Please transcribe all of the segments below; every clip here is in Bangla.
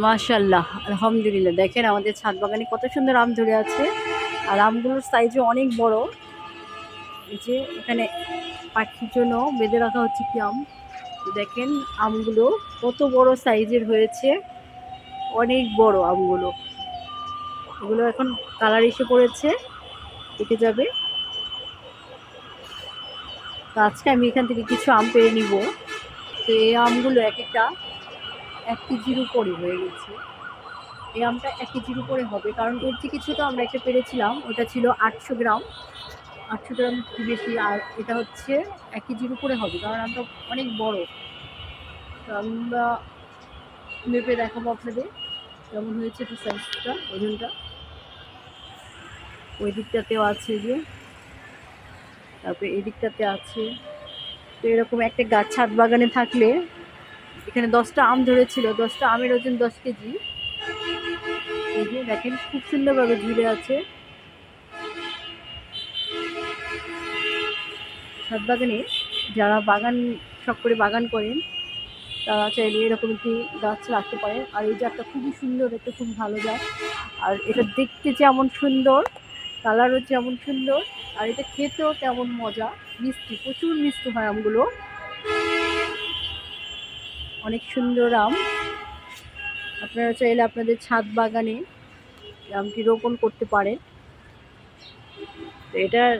মাশাআল্লাহ, আলহামদুলিল্লাহ। দেখেন আমাদের ছাদ বাগানে কত সুন্দর আম ধরে আছে। আর আমগুলোর সাইজও অনেক বড়। এই যে এখানে পাখির জন্য বেঁধে রাখা হচ্ছে কি আম। দেখেন আমগুলো কত বড় সাইজের হয়েছে, অনেক বড় আমগুলো। এগুলো এখন কালার এসে পড়েছে, পেকে যাবে। তো আজকে আমি এখান থেকে কিছু আম পেড়ে নিব। তো এই আমগুলো এক একটা 1 কেজির উপরে হয়ে গেছে। এই আমটা 1 কেজির উপরে হবে, কারণ এর থেকে ছোট আমরা একটা পেরেছিলাম, ওটা ছিল 800 গ্রাম। 800 গ্রাম একটু বেশি, আর এটা হচ্ছে 1 কেজির উপরে হবে, কারণ আমটা অনেক বড়। তো আমরা মেপে দেখাবো আপনাদের কেমন হয়েছে একটু সাইজটা, ওজনটা। ওই দিকটাতেও আছে যে, তারপরে এই দিকটাতে আছে। তো এরকম একটা গাছ ছাদ বাগানে থাকলে, এখানে 10টা আম ধরেছিল, 10টা আমের ওজন 10 কেজি। এই যে দেখেন খুব সুন্দরভাবে ঝুলে আছে। ছাদ বাগানে যারা শখ করে বাগান করেন, তারা চাইলে এরকম একটি গাছ রাখতে পারেন। আর এই জাতটা খুবই সুন্দর, এটা খুব ভালো জাত। আর এটা দেখতে যেমন সুন্দর, কালারও যেমন সুন্দর, আর এটা খেতেও তেমন মজা, মিষ্টি, প্রচুর মিষ্টি হয় আমগুলো। অনেক সুন্দর আম। আপনারা চাইলে আপনাদের ছাদ বাগানে আমটি রোপণ করতে পারেন। তো এটার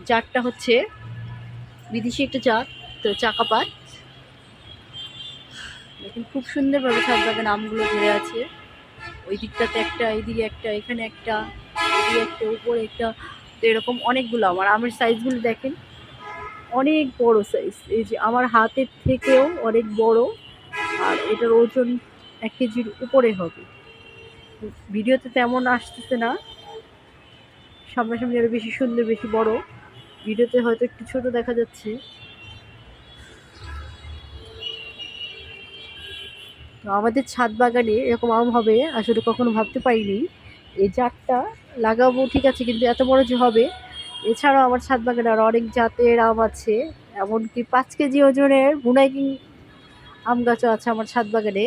জাতটা হচ্ছে বিদেশি একটা জাত, তো চাকাপাত। দেখুন খুব সুন্দরভাবে ছাদ বাগানে আমগুলো ধরে আছে। ওই দিকটাতে একটা, এইদিকে একটা, এখানে একটা, এদিকে একটা, উপরে একটা। তো এরকম অনেকগুলো আম। আর আমের সাইজগুলো দেখেন, অনেক বড় সাইজ। এই যে আমার হাতের থেকেও অনেক বড়। আর এটার ওজন 1 কেজির উপরে হবে। ভিডিওতে তেমন আসতেছে না, সামনাসামনি আরো বেশি সুন্দর, বেশি বড়। ভিডিওতে হয়তো একটু ছোট দেখা যাচ্ছে। তো আমাদের ছাদ বাগানে এরকম আম হবে আসলে কখনো ভাবতে পারিনি। এই জাতটা লাগাবো ঠিক আছে, কিন্তু এত বড় যে হবে। এছাড়াও আমার ছাদ বাগানে আরও অনেক জাতের আম আছে, এমনকি 5 কেজি ওজনের বুনাইকিং আম গাছও আছে আমার ছাদ বাগানে।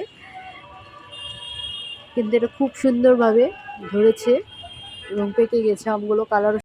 কিন্তু এটা খুব সুন্দরভাবে ধরেছে এবং পেকে গেছে আমগুলো, কালার